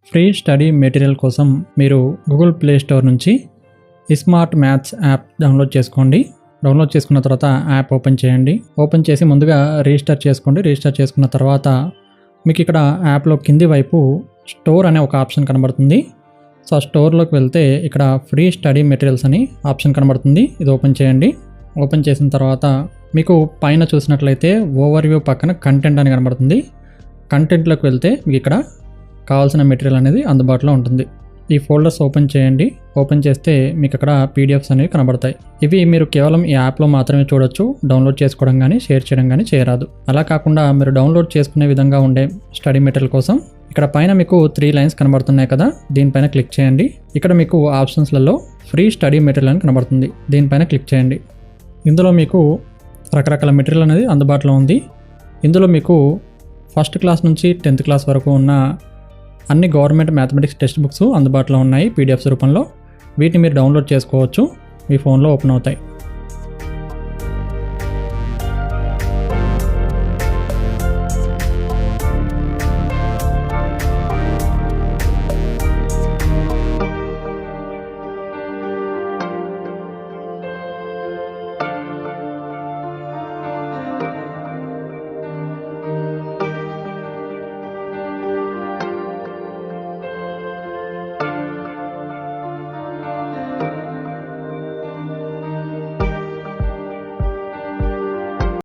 Free study material కోసం మీరు Google play store నుంచి స్మార్ట్ మ్యాథ్స్ యాప్ డౌన్లోడ్ చేసుకోండి. డౌన్లోడ్ చేసుకున్న తర్వాత యాప్ ఓపెన్ చేయండి. ఓపెన్ చేసి ముందుగా రిజిస్టర్ చేసుకోండి. రిజిస్టర్ చేసుకున్న తర్వాత మీకు ఇక్కడ యాప్లో కింది వైపు స్టోర్ అనే ఒక ఆప్షన్ కనబడుతుంది. సో ఆ స్టోర్లోకి వెళ్తే ఇక్కడ ఫ్రీ స్టడీ మెటీరియల్స్ అని ఆప్షన్ కనబడుతుంది. ఇది ఓపెన్ చేయండి. ఓపెన్ చేసిన తర్వాత మీకు పైన చూసినట్లయితే ఓవర్వ్యూ పక్కన కంటెంట్ అని కనబడుతుంది. కంటెంట్లోకి వెళ్తే మీకు ఇక్కడ కావాల్సిన మెటీరియల్ అనేది అందుబాటులో ఉంటుంది. ఈ ఫోల్డర్స్ ఓపెన్ చేయండి. ఓపెన్ చేస్తే మీకు అక్కడ పీడిఎఫ్స్ అనేవి కనబడతాయి. ఇవి మీరు కేవలం ఈ యాప్లో మాత్రమే చూడొచ్చు. డౌన్లోడ్ చేసుకోవడం కానీ షేర్ చేయడం కానీ చేయరాదు. అలా కాకుండా మీరు డౌన్లోడ్ చేసుకునే విధంగా ఉండే స్టడీ మెటీరియల్ కోసం ఇక్కడ పైన మీకు 3 లైన్స్ కనబడుతున్నాయి కదా, దీనిపైన క్లిక్ చేయండి. ఇక్కడ మీకు ఆప్షన్స్లలో ఫ్రీ స్టడీ మెటీరియల్ అని కనబడుతుంది. దీనిపైన క్లిక్ చేయండి. ఇందులో మీకు రకరకాల మెటీరియల్ అనేది అందుబాటులో ఉంది. ఇందులో మీకు ఫస్ట్ క్లాస్ నుంచి 10th క్లాస్ వరకు ఉన్న అన్ని గవర్నమెంట్ మ్యాథమెటిక్స్ టెక్స్ట్ బుక్స్ అందుబాటులో ఉన్నాయి పీడిఎఫ్స్ రూపంలో. వీటిని మీరు డౌన్లోడ్ చేసుకోవచ్చు. మీ ఫోన్లో ఓపెన్ అవుతాయి.